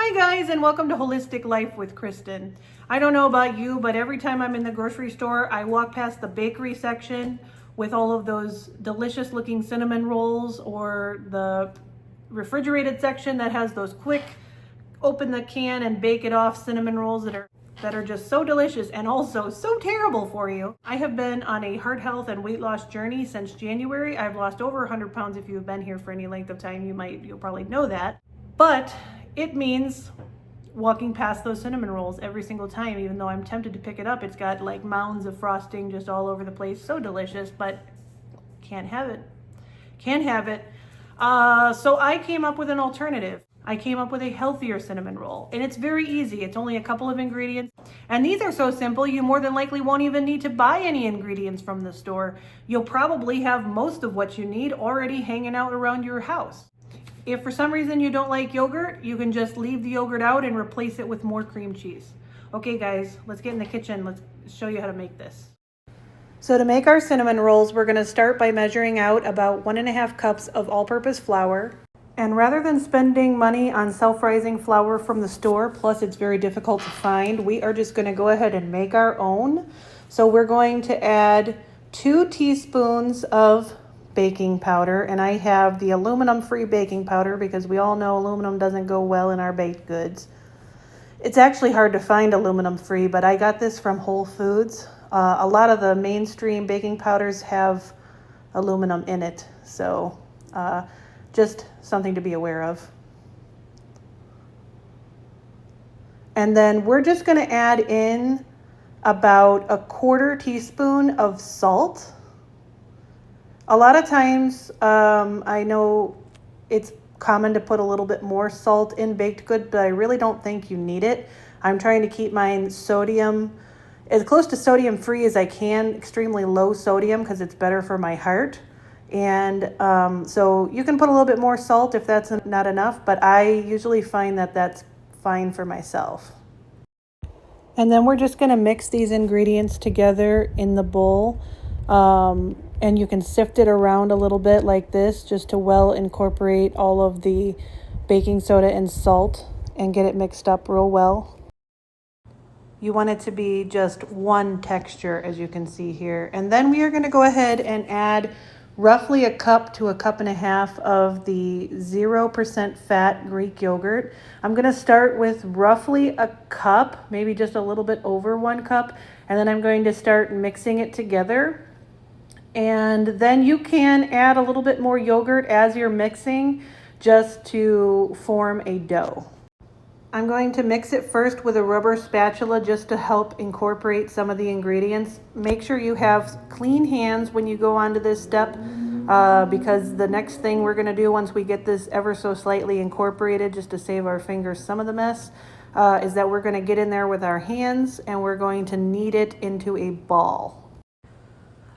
Hi guys, and welcome to Holistic Life with Kristen. I don't know about you, but every time I'm in the grocery store, I walk past the bakery section with all of those delicious looking cinnamon rolls, or the refrigerated section that has those quick open the can and bake it off cinnamon rolls that are just so delicious and also so terrible for you. I have been on a heart health and weight loss journey since January. I've lost over 100 pounds. If you've been here for any length of time, you'll probably know that. But it means walking past those cinnamon rolls every single time, even though I'm tempted to pick it up. It's got like mounds of frosting just all over the place. So delicious, but can't have it. Can't have it. So I came up with an alternative. I came up with a healthier cinnamon roll, and it's very easy. It's only a couple of ingredients, and these are so simple you more than likely won't even need to buy any ingredients from the store. You'll probably have most of what you need already hanging out around your house. If for some reason you don't like yogurt, you can just leave the yogurt out and replace it with more cream cheese. Okay guys, let's get in the kitchen. Let's show you how to make this. So to make our cinnamon rolls, we're gonna start by measuring out about 1.5 cups of all-purpose flour. And rather than spending money on self-rising flour from the store, plus it's very difficult to find, we are just gonna go ahead and make our own. So we're going to add 2 teaspoons of baking powder, and I have the aluminum-free baking powder because we all know aluminum doesn't go well in our baked goods. It's actually hard to find aluminum-free, but I got this from Whole Foods. A lot of the mainstream baking powders have aluminum in it, so just something to be aware of. And then we're just going to add in about 1/4 teaspoon of salt. A lot of times, I know it's common to put a little bit more salt in baked good, but I really don't think you need it. I'm trying to keep mine sodium, as close to sodium free as I can, extremely low sodium because it's better for my heart. And so you can put a little bit more salt if that's not enough, but I usually find that that's fine for myself. And then we're just going to mix these ingredients together in the bowl. And you can sift it around a little bit like this just to well incorporate all of the baking soda and salt and get it mixed up real well. You want it to be just one texture, as you can see here. And then we are going to go ahead and add roughly 1 cup to 1.5 cups of the 0% fat Greek yogurt. I'm going to start with roughly 1 cup, maybe just a little bit over 1 cup, and then I'm going to start mixing it together. And then you can add a little bit more yogurt as you're mixing just to form a dough. I'm going to mix it first with a rubber spatula just to help incorporate some of the ingredients. Make sure you have clean hands when you go onto this step because the next thing we're going to do once we get this ever so slightly incorporated, just to save our fingers some of the mess, is that we're going to get in there with our hands and we're going to knead it into a ball.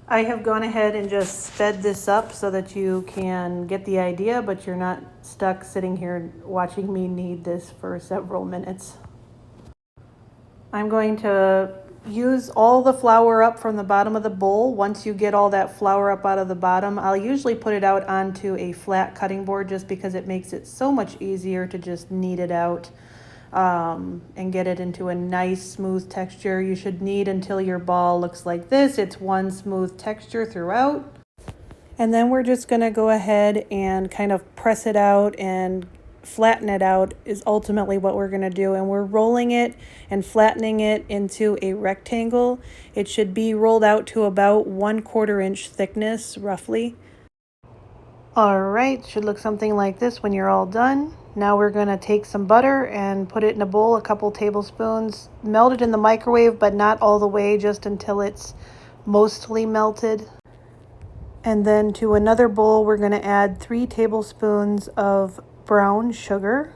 I have gone ahead and just sped this up so that you can get the idea, but you're not stuck sitting here watching me knead this for several minutes. I'm going to use all the flour up from the bottom of the bowl. Once you get all that flour up out of the bottom, I'll usually put it out onto a flat cutting board just because it makes it so much easier to just knead it out. And get it into a nice smooth texture. You should knead until your ball looks like this. It's one smooth texture throughout. And then we're just going to go ahead and kind of press it out and flatten it out is ultimately what we're going to do. And we're rolling it and flattening it into a rectangle. It should be rolled out to about 1/4 inch thickness roughly. All right, should look something like this when you're all done. Now we're going to take some butter and put it in a bowl, a couple tablespoons, melt it in the microwave, but not all the way, just until it's mostly melted. And then to another bowl, we're going to add 3 tablespoons of brown sugar.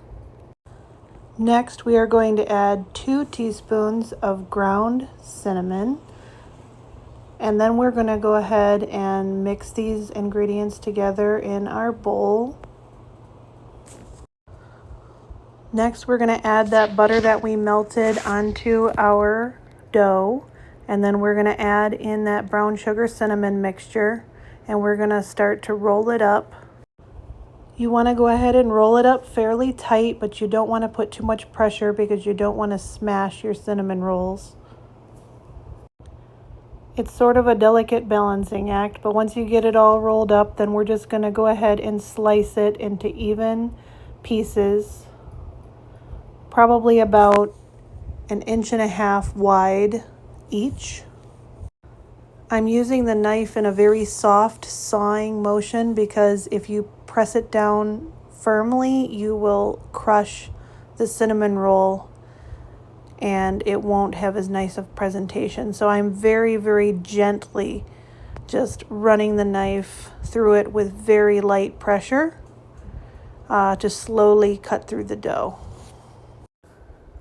Next, we are going to add 2 teaspoons of ground cinnamon. And then we're going to go ahead and mix these ingredients together in our bowl. Next, we're going to add that butter that we melted onto our dough. And then we're going to add in that brown sugar cinnamon mixture. And we're going to start to roll it up. You want to go ahead and roll it up fairly tight, but you don't want to put too much pressure because you don't want to smash your cinnamon rolls. It's sort of a delicate balancing act, but once you get it all rolled up, then we're just going to go ahead and slice it into even pieces, probably about 1.5 inches wide each. I'm using the knife in a very soft sawing motion because if you press it down firmly, you will crush the cinnamon roll and it won't have as nice of presentation. So I'm very, very gently just running the knife through it with very light pressure to slowly cut through the dough.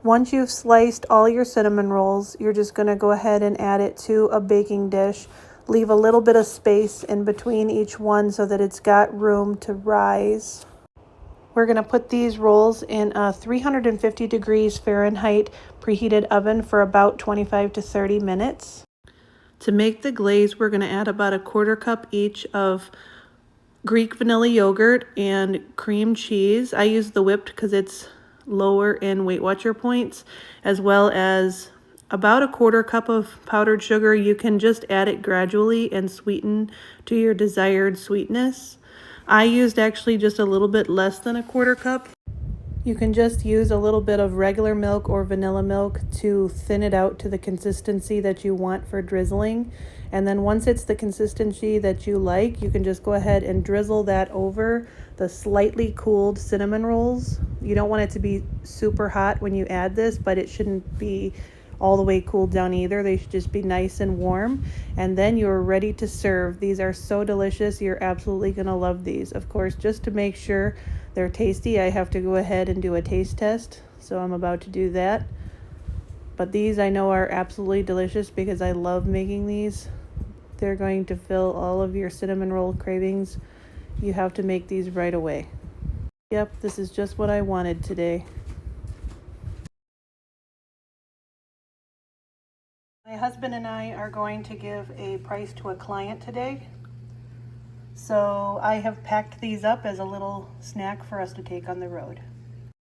Once you've sliced all your cinnamon rolls, you're just going to go ahead and add it to a baking dish. Leave a little bit of space in between each one so that it's got room to rise. We're going to put these rolls in a 350 degrees Fahrenheit preheated oven for about 25 to 30 minutes. To make the glaze, we're going to add about 1/4 cup each of Greek vanilla yogurt and cream cheese. I use the whipped because it's lower in Weight Watcher points, as well as about 1/4 cup of powdered sugar. You can just add it gradually and sweeten to your desired sweetness. I used actually just a little bit less than 1/4 cup. You can just use a little bit of regular milk or vanilla milk to thin it out to the consistency that you want for drizzling. And then once it's the consistency that you like, you can just go ahead and drizzle that over the slightly cooled cinnamon rolls. You don't want it to be super hot when you add this, but it shouldn't be all the way cooled down either. They should just be nice and warm. And then you're ready to serve. These are so delicious. You're absolutely going to love these. Of course, just to make sure they're tasty, I have to go ahead and do a taste test. So I'm about to do that. But these I know are absolutely delicious because I love making these. They're going to fill all of your cinnamon roll cravings. You have to make these right away. Yep, this is just what I wanted today. My husband and I are going to give a price to a client today. So I have packed these up as a little snack for us to take on the road.